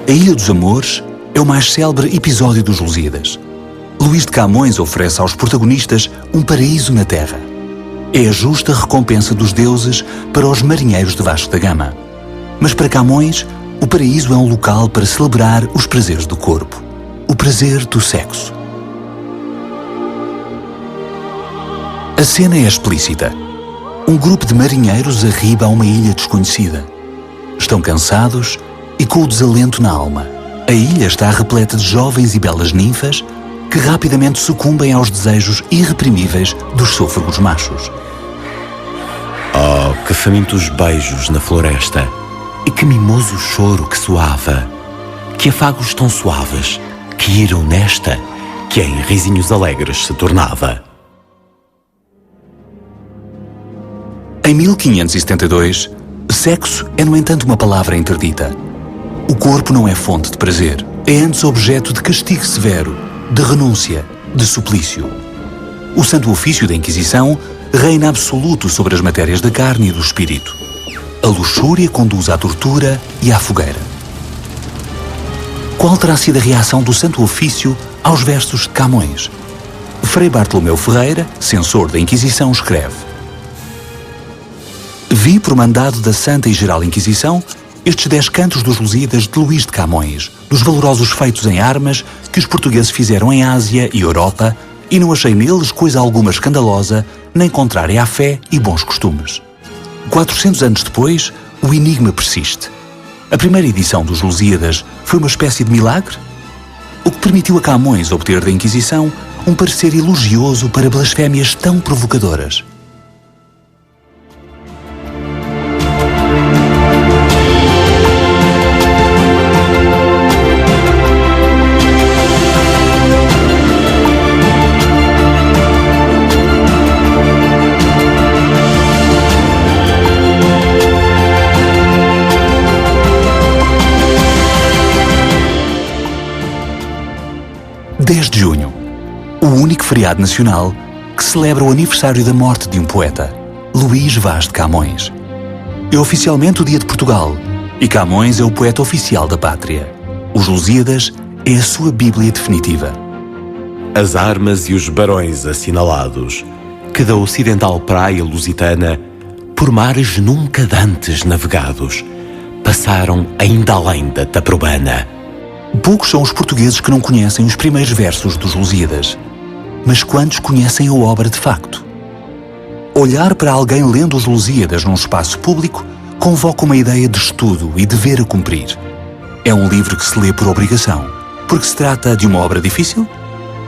A Ilha dos Amores é o mais célebre episódio dos Lusíadas. Luís de Camões oferece aos protagonistas um paraíso na terra. É a justa recompensa dos deuses para os marinheiros de Vasco da Gama. Mas para Camões, o paraíso é um local para celebrar os prazeres do corpo, o prazer do sexo. A cena é explícita. Um grupo de marinheiros arriba a uma ilha desconhecida. Estão cansados e com o desalento na alma. A ilha está repleta de jovens e belas ninfas que rapidamente sucumbem aos desejos irreprimíveis dos sôfregos machos. Oh, que famintos beijos na floresta, e que mimoso choro que soava, que afagos tão suaves, que iram nesta, que em risinhos alegres se tornava. Em 1572, sexo é, no entanto, uma palavra interdita. O corpo não é fonte de prazer, é antes objeto de castigo severo, de renúncia, de suplício. O Santo Ofício da Inquisição reina absoluto sobre as matérias da carne e do espírito. A luxúria conduz à tortura e à fogueira. Qual terá sido a reação do Santo Ofício aos versos de Camões? Frei Bartolomeu Ferreira, censor da Inquisição, escreve: Vi, por mandado da Santa e Geral Inquisição, estes 10 cantos dos Lusíadas de Luís de Camões, dos valorosos feitos em armas que os portugueses fizeram em Ásia e Europa, e não achei neles coisa alguma escandalosa, nem contrária à fé e bons costumes. 400 anos depois, o enigma persiste. A primeira edição dos Lusíadas foi uma espécie de milagre? O que permitiu a Camões obter da Inquisição um parecer elogioso para blasfémias tão provocadoras? De junho, o único feriado nacional que celebra o aniversário da morte de um poeta, Luís Vaz de Camões. É oficialmente o Dia de Portugal e Camões é o poeta oficial da pátria. Os Lusíadas é a sua Bíblia definitiva. As armas e os barões assinalados, que da ocidental praia lusitana, por mares nunca dantes navegados, passaram ainda além da Taprobana. Poucos são os portugueses que não conhecem os primeiros versos dos Lusíadas. Mas quantos conhecem a obra de facto? Olhar para alguém lendo os Lusíadas num espaço público convoca uma ideia de estudo e dever a cumprir. É um livro que se lê por obrigação, porque se trata de uma obra difícil?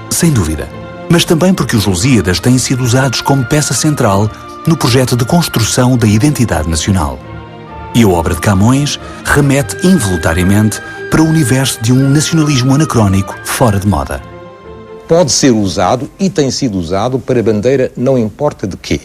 Sem dúvida. Mas também porque os Lusíadas têm sido usados como peça central no projeto de construção da identidade nacional. E a obra de Camões remete involuntariamente para o universo de um nacionalismo anacrónico fora de moda. Pode ser usado e tem sido usado para bandeira não importa de quê.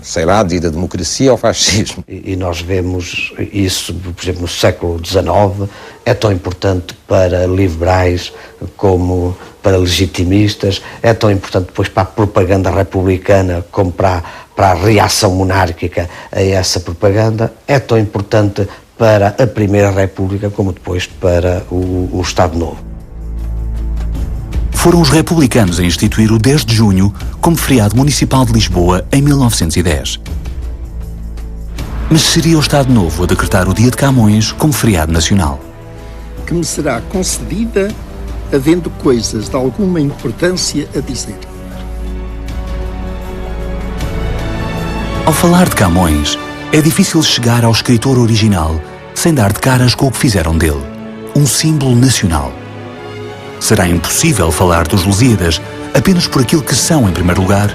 Sei lá, da democracia ou fascismo. E nós vemos isso, por exemplo, no século XIX, é tão importante para liberais como para legitimistas, é tão importante depois para a propaganda republicana como para a reação monárquica a essa propaganda, é tão importante para a Primeira República como depois para o Estado Novo. Foram os republicanos a instituir o 10 de junho como feriado municipal de Lisboa em 1910. Mas seria o Estado Novo a decretar o Dia de Camões como feriado nacional. Que me será concedida havendo coisas de alguma importância a dizer. Ao falar de Camões, é difícil chegar ao escritor original sem dar de caras com o que fizeram dele, um símbolo nacional. Será impossível falar dos Lusíadas apenas por aquilo que são, em primeiro lugar,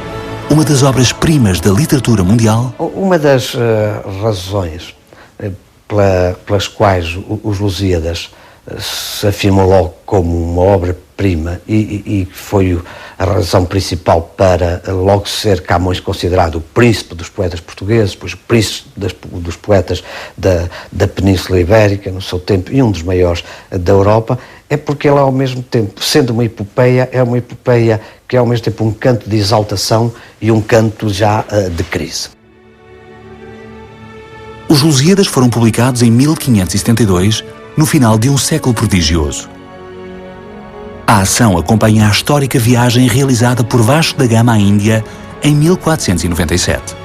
uma das obras-primas da literatura mundial? Uma das razões pelas quais os Lusíadas se afirmam logo como uma obra-prima e foi a razão principal para logo ser Camões considerado o príncipe dos poetas portugueses, depois o príncipe dos poetas da Península Ibérica no seu tempo e um dos maiores da Europa, é porque ele ao mesmo tempo, sendo uma epopeia, é uma epopeia que é ao mesmo tempo um canto de exaltação e um canto já de crise. Os Lusíadas foram publicados em 1572 no final de um século prodigioso. A ação acompanha a histórica viagem realizada por Vasco da Gama à Índia em 1497.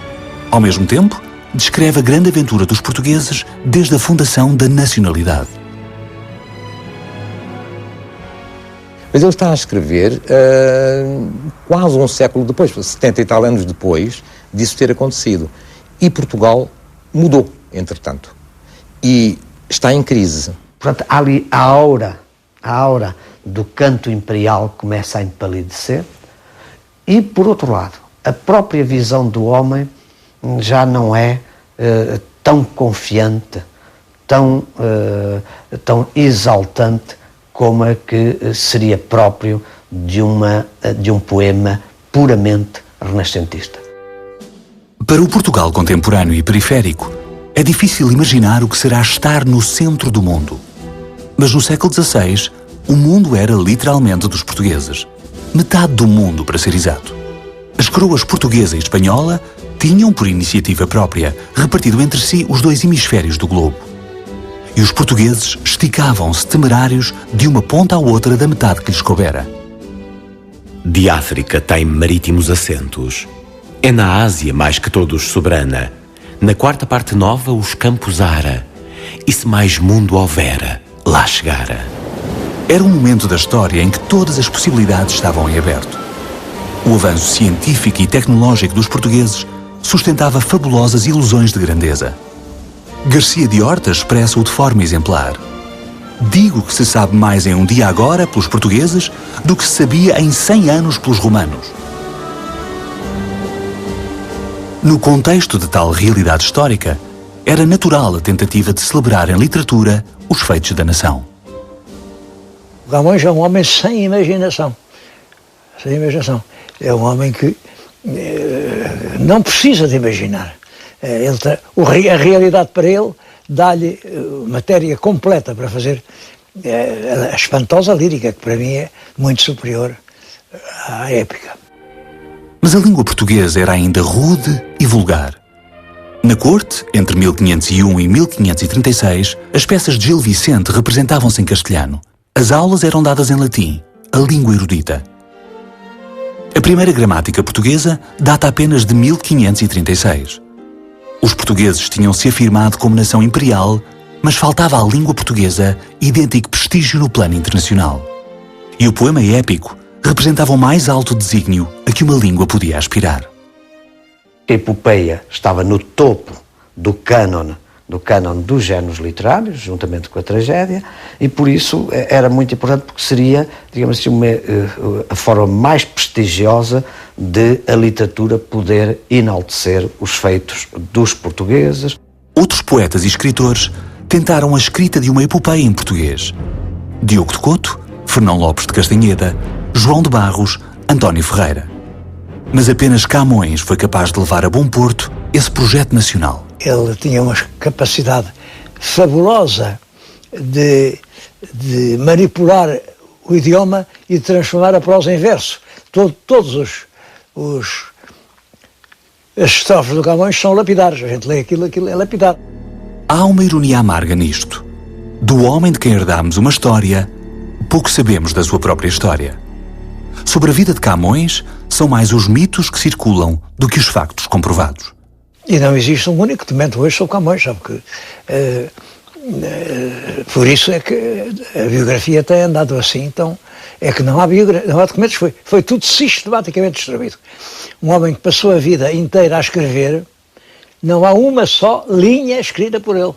Ao mesmo tempo, descreve a grande aventura dos portugueses desde a fundação da nacionalidade. Mas ele está a escrever quase um século depois, 70 e tal anos depois disso ter acontecido. E Portugal mudou, entretanto. E está em crise. Portanto, ali a aura do canto imperial começa a empalidecer e, por outro lado, a própria visão do homem já não é tão confiante, tão exaltante como a que seria próprio de um poema puramente renascentista. Para o Portugal contemporâneo e periférico, é difícil imaginar o que será estar no centro do mundo. Mas no século XVI, o mundo era literalmente dos portugueses. Metade do mundo, para ser exato. As coroas portuguesa e espanhola tinham, por iniciativa própria, repartido entre si os dois hemisférios do globo. E os portugueses esticavam-se temerários de uma ponta à outra da metade que lhes coubera. De África tem marítimos assentos. É na Ásia mais que todos soberana. Na quarta parte nova os campos ara. E se mais mundo houvera, lá chegara. Era um momento da história em que todas as possibilidades estavam em aberto. O avanço científico e tecnológico dos portugueses sustentava fabulosas ilusões de grandeza. Garcia de Horta expressa-o de forma exemplar. Digo que se sabe mais em um dia agora pelos portugueses do que se sabia em 100 anos pelos romanos. No contexto de tal realidade histórica, era natural a tentativa de celebrar em literatura os feitos da nação. Camões é um homem sem imaginação. Sem imaginação. É um homem que não precisa de imaginar. A realidade para ele dá-lhe matéria completa para fazer a espantosa lírica, que para mim é muito superior à épica. Mas a língua portuguesa era ainda rude e vulgar. Na corte, entre 1501 e 1536, as peças de Gil Vicente representavam-se em castelhano. As aulas eram dadas em latim, a língua erudita. A primeira gramática portuguesa data apenas de 1536. Os portugueses tinham-se afirmado como nação imperial, mas faltava à língua portuguesa idêntico prestígio no plano internacional. E o poema épico representava o mais alto desígnio a que uma língua podia aspirar. A epopeia estava no topo do cânon dos géneros literários, juntamente com a tragédia, e por isso era muito importante, porque seria, digamos assim, a forma mais prestigiosa de a literatura poder enaltecer os feitos dos portugueses. Outros poetas e escritores tentaram a escrita de uma epopeia em português. Diogo de Couto, Fernão Lopes de Castanheda, João de Barros, António Ferreira. Mas apenas Camões foi capaz de levar a bom porto esse projeto nacional. Ele tinha uma capacidade fabulosa de manipular o idioma e de transformar a prosa em verso. Todas as estrofes do Camões são lapidares. A gente lê aquilo é lapidar. Há uma ironia amarga nisto. Do homem de quem herdámos uma história, pouco sabemos da sua própria história. Sobre a vida de Camões, são mais os mitos que circulam do que os factos comprovados. E não existe um único documento hoje sobre Camões, sabe que por isso é que a biografia tem andado assim, então é que não há documentos, foi tudo sistematicamente distribuído. Um homem que passou a vida inteira a escrever, não há uma só linha escrita por ele.